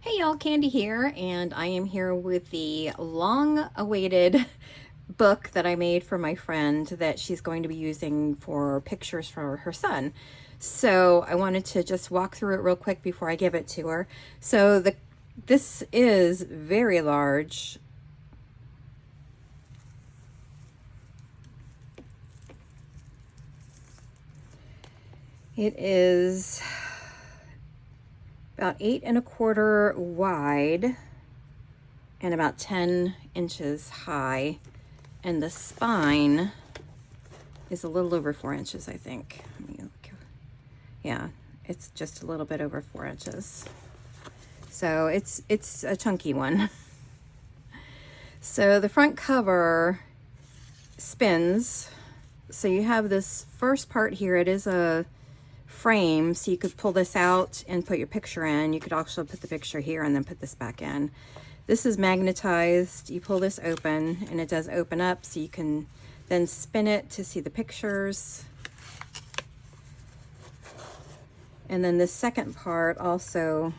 Hey y'all, Candy here, and I am here with the long-awaited book that I made for my friend that she's going to be using for pictures for her son. So I wanted to just walk through it real quick before I give it to her. So this is very large. It is about 8 1/4 wide and about 10 inches high, and the spine is a little over 4 inches, I think. Yeah, it's just a little bit over 4 inches. So it's a chunky one. So the front cover spins. So you have this first part here. It is a frame, so you could pull this out and put your picture in. You could also put the picture here and then put this back in. This is magnetized. You pull this open and it does open up, so you can then spin it to see the pictures. And then this second part also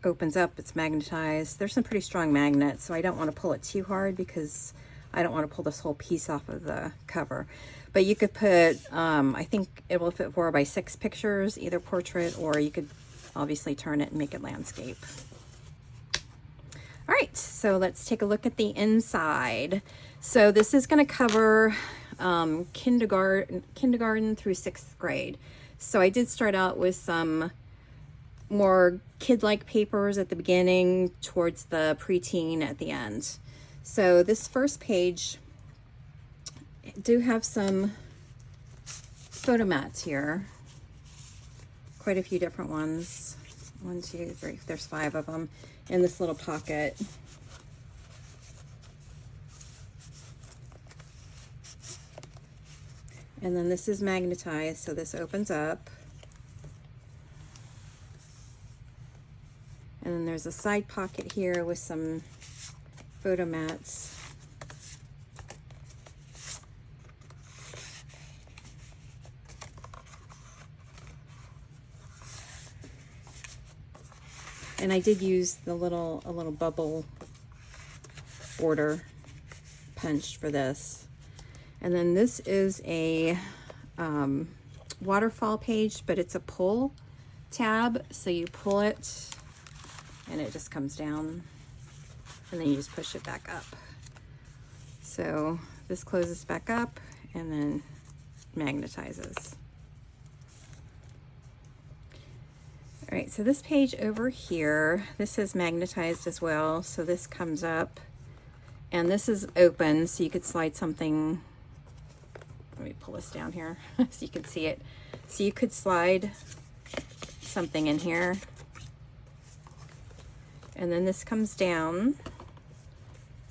opens up. It's magnetized. There's some pretty strong magnets, so I don't want to pull it too hard because I don't want to pull this whole piece off of the cover. But you could put, I think it will fit 4 by 6 pictures, either portrait, or you could obviously turn it and make it landscape. All right, so let's take a look at the inside. So this is going to cover kindergarten through 6th grade. So I did start out with some more kid-like papers at the beginning, towards the preteen at the end. So this first page do have some photo mats here, quite a few different ones. 1, 2, 3, there's 5 of them in this little pocket. And then this is magnetized, so this opens up. And then there's a side pocket here with some photo mats. And I did use a little bubble border punch for this. And then this is a waterfall page, but it's a pull tab. So you pull it and it just comes down, and then you just push it back up. So this closes back up and then magnetizes. All right, so this page over here, this is magnetized as well. So this comes up, and this is open, so you could slide something. Let me pull this down here so you can see it. So you could slide something in here, and then this comes down,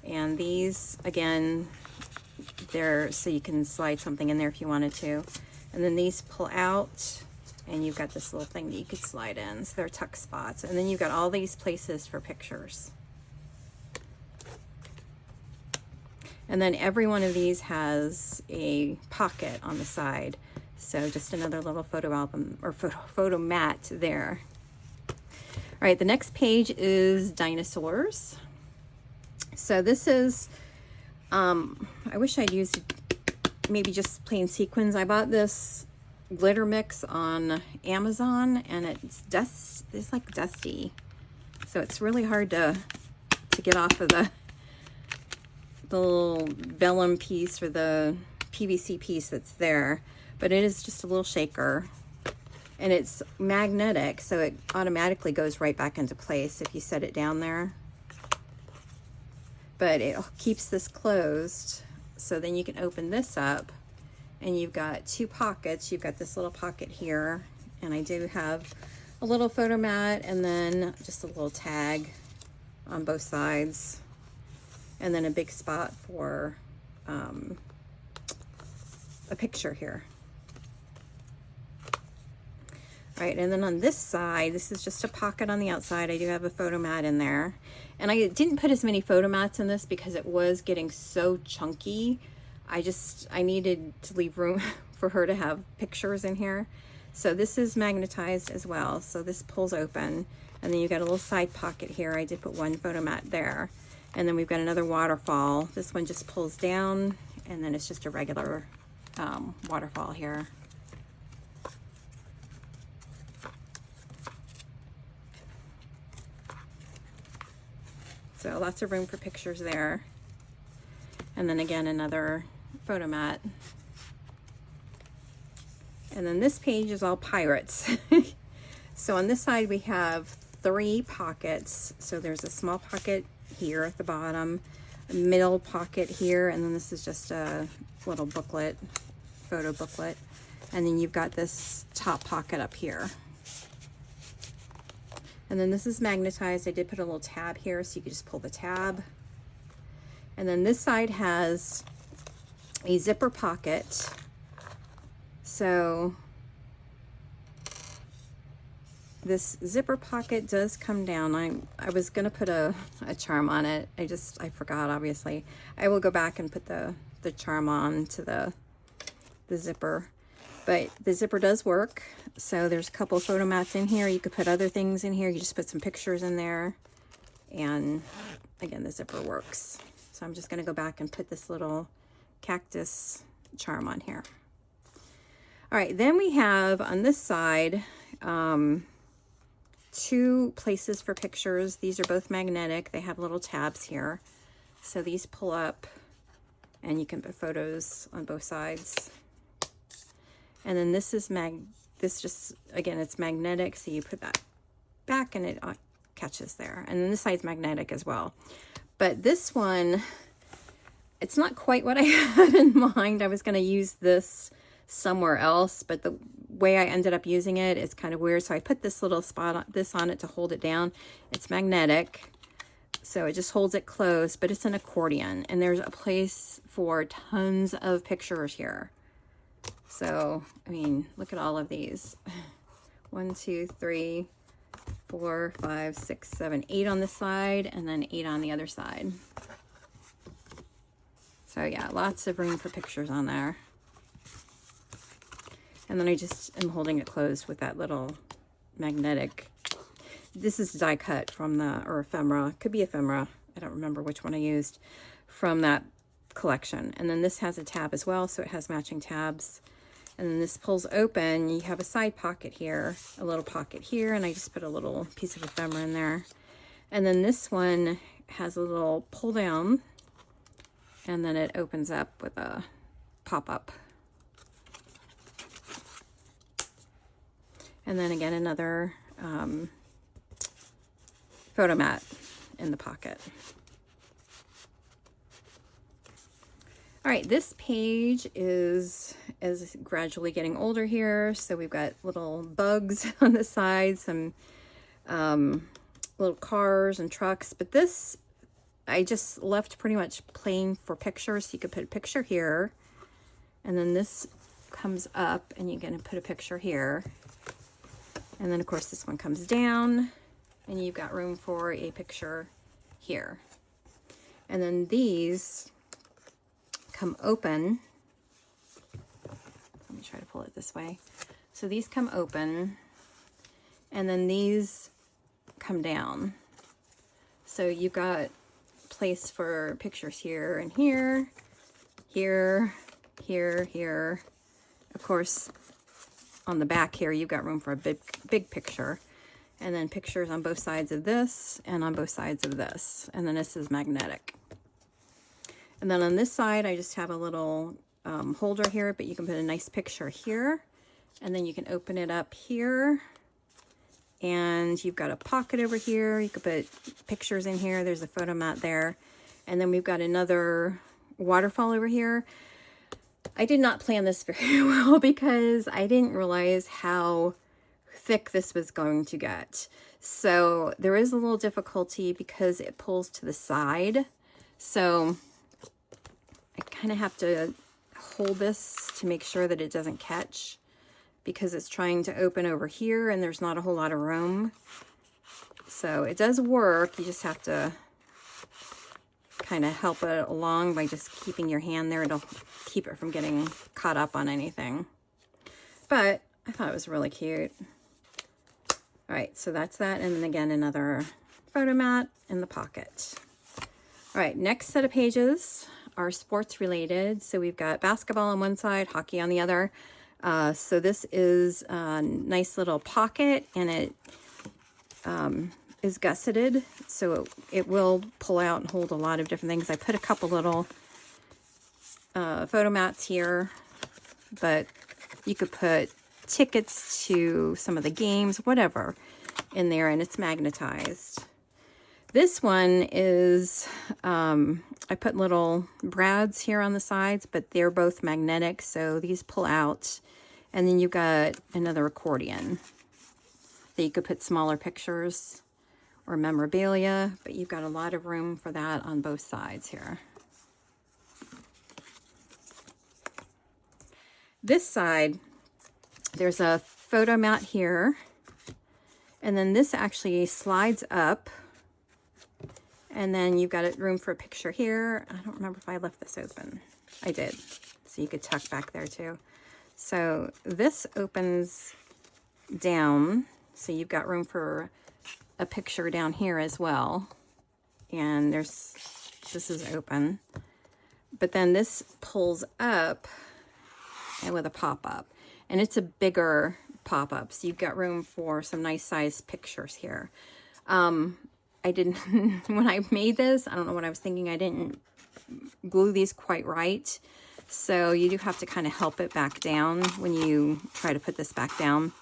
and these, again, they're so you can slide something in there if you wanted to. And then these pull out, and you've got this little thing that you could slide in. So they're tuck spots. And then you've got all these places for pictures. And then every one of these has a pocket on the side. So just another little photo album or photo mat there. All right, the next page is dinosaurs. So this is, I wish I'd used maybe just plain sequins. I bought this glitter mix on Amazon, and it's like dusty, so it's really hard to get off of the little vellum piece or the PVC piece that's there. But it is just a little shaker, and it's magnetic, so it automatically goes right back into place if you set it down there. But it keeps this closed, so then you can open this up, and you've got 2 pockets. You've got this little pocket here, and I do have a little photo mat, and then just a little tag on both sides, and then a big spot for a picture here. All right, and then on this side, this is just a pocket on the outside. I do have a photo mat in there, and I didn't put as many photo mats in this because it was getting so chunky. I needed to leave room for her to have pictures in here. So this is magnetized as well. So this pulls open, and then you've got a little side pocket here. I did put one photo mat there. And then we've got another waterfall. This one just pulls down, and then it's just a regular waterfall here. So lots of room for pictures there. And then again, another photo mat. And then this page is all pirates. So on this side we have 3 pockets. So there's a small pocket here at the bottom, a middle pocket here, and then this is just a little booklet, photo booklet. And then you've got this top pocket up here. And then this is magnetized. I did put a little tab here so you could just pull the tab. And then this side has a zipper pocket. So this zipper pocket does come down. I was gonna put a charm on it. I forgot, obviously. I will go back and put the charm on to the zipper. But the zipper does work. So there's a couple photo mats in here. You could put other things in here. You just put some pictures in there. And again, the zipper works. So I'm just gonna go back and put this little cactus charm on here. All right, then we have on this side, 2 places for pictures. These are both magnetic. They have little tabs here. So these pull up and you can put photos on both sides. And then this is again, it's magnetic. So you put that back and it catches there. And then this side's magnetic as well. But this one, it's not quite what I had in mind. I was going to use this somewhere else, but the way I ended up using it is kind of weird. So I put this little spot on it to hold it down. It's magnetic, so it just holds it closed, but it's an accordion, and there's a place for tons of pictures here. So I mean, look at all of these. 1, 2, 3, 4, 5, 6, 7, 8 on this side, and then 8 on the other side. So yeah, lots of room for pictures on there. And then I just am holding it closed with that little magnetic. This is die cut from or ephemera. Could be ephemera. I don't remember which one I used from that collection. And then this has a tab as well, so it has matching tabs. And then this pulls open. You have a side pocket here, a little pocket here, and I just put a little piece of ephemera in there. And then this one has a little pull down, and then it opens up with a pop-up. And then again, another photo mat in the pocket. All right, this page is gradually getting older here. So we've got little bugs on the side, some little cars and trucks. But this, I just left pretty much plain for pictures. So you could put a picture here, and then this comes up, and you're gonna put a picture here. And then of course this one comes down, and you've got room for a picture here. And then these come open. Let me try to pull it this way. So these come open, and then these come down. So you've got place for pictures here and here, here, here, here. Of course, on the back here, you've got room for a big picture, and then pictures on both sides of this and on both sides of this. And then this is magnetic. And then on this side, I just have a little holder here, but you can put a nice picture here, and then you can open it up here, and you've got a pocket over here. You could put pictures in here. There's a photo mat there. And then we've got another waterfall over here. I did not plan this very well because I didn't realize how thick this was going to get. So there is a little difficulty because it pulls to the side. So I kind of have to hold this to make sure that it doesn't catch, because it's trying to open over here and there's not a whole lot of room. So it does work. You just have to kind of help it along by just keeping your hand there. It'll keep it from getting caught up on anything. But I thought it was really cute. All right, so that's that. And then again, another photo mat in the pocket. All right, next set of pages are sports related. So we've got basketball on one side, hockey on the other. So this is a nice little pocket, and it is gusseted, so it will pull out and hold a lot of different things. I put a couple little photo mats here, but you could put tickets to some of the games, whatever, in there, and it's magnetized. This one is, I put little brads here on the sides, but they're both magnetic, so these pull out. And then you've got another accordion that you could put smaller pictures or memorabilia, but you've got a lot of room for that on both sides here. This side, there's a photo mat here, and then this actually slides up, and then you've got room for a picture here. I don't remember if I left this open. I did, so you could tuck back there too. So this opens down, so you've got room for a picture down here as well. And this is open. But then this pulls up and with a pop-up. And it's a bigger pop-up, so you've got room for some nice size pictures here. I didn't, when I made this, I don't know what I was thinking, I didn't glue these quite right. So you do have to kind of help it back down when you try to put this back down.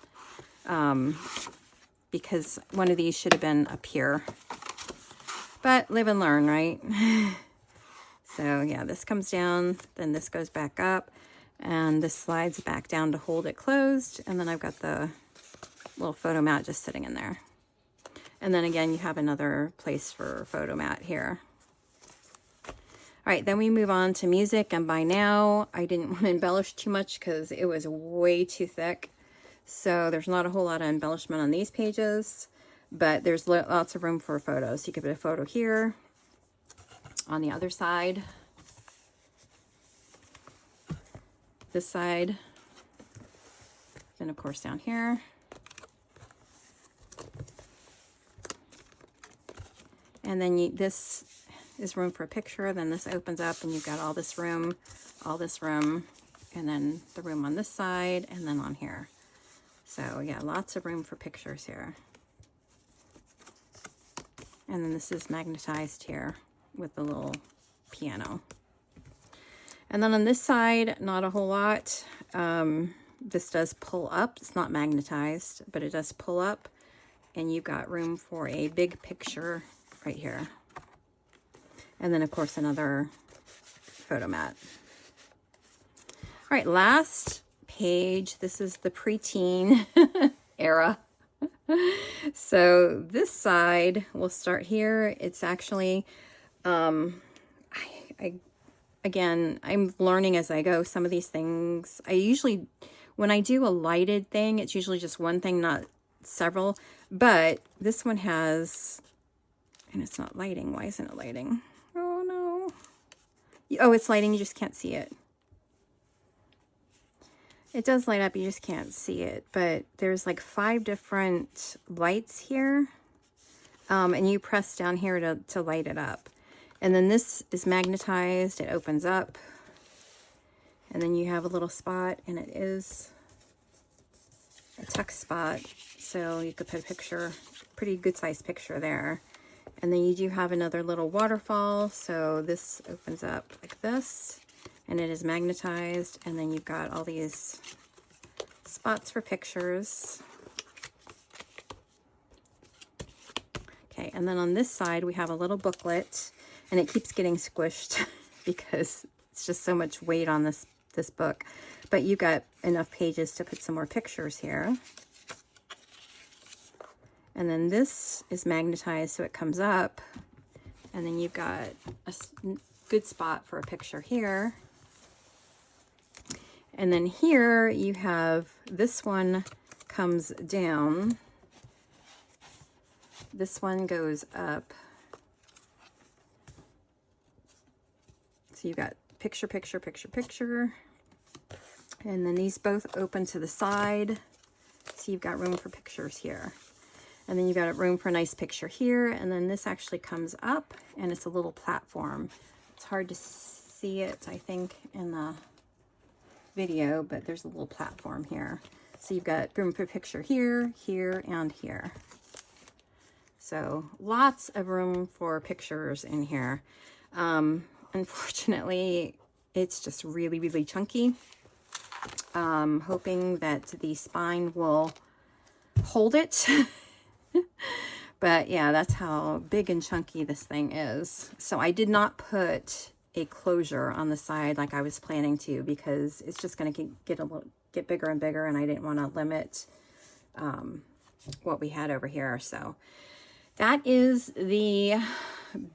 Because one of these should have been up here. But live and learn, right? So yeah, this comes down, then this goes back up, and this slides back down to hold it closed. And then I've got the little photo mat just sitting in there. And then again, you have another place for a photo mat here. All right, then we move on to music, and by now I didn't want to embellish too much because it was way too thick. So there's not a whole lot of embellishment on these pages, but there's lots of room for photos. You could put a photo here, on the other side, this side, then of course down here. And then this is room for a picture, then this opens up and you've got all this room, and then the room on this side, and then on here. So yeah, lots of room for pictures here. And then this is magnetized here with the little piano. And then on this side, not a whole lot. This does pull up. It's not magnetized, but it does pull up. And you've got room for a big picture right here. And then, of course, another photo mat. All right, last page. This is the preteen era. So this side, we'll start here. It's actually, again, I'm learning as I go. Some of these things, I usually, when I do a lighted thing, it's usually just one thing, not several. But this one has, and it's not lighting. Why isn't it lighting? Oh, no. Oh, it's lighting. You just can't see it. It does light up. You just can't see it. But there's like 5 different lights here. And you press down here to light it up. And then this is magnetized. It opens up. And then you have a little spot. And it is a tuck spot. So you could put a picture, pretty good sized picture there. And then you do have another little waterfall. So this opens up like this. And it is magnetized. And then you've got all these spots for pictures. Okay, and then on this side, we have a little booklet. And it keeps getting squished because it's just so much weight on this book. But you got enough pages to put some more pictures here. And then this is magnetized, so it comes up. And then you've got a good spot for a picture here. And then here you have, this one comes down. This one goes up. So you've got picture, picture, picture, picture. And then these both open to the side. So you've got room for pictures here. And then you've got room for a nice picture here. And then this actually comes up and it's a little platform. It's hard to see it, I think, in the video, but there's a little platform here. So you've got room for picture here, here, and here. So lots of room for pictures in here. Unfortunately, it's just really, really chunky. Hoping that the spine will hold it. But yeah, that's how big and chunky this thing is. So I did not put a closure on the side like I was planning to, because it's just going to get bigger and bigger, and I didn't want to limit what we had over here. So that is the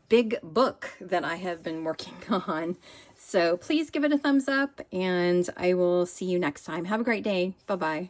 big book that I have been working on. So please give it a thumbs up, and I will see you next time. Have a great day. Bye-bye.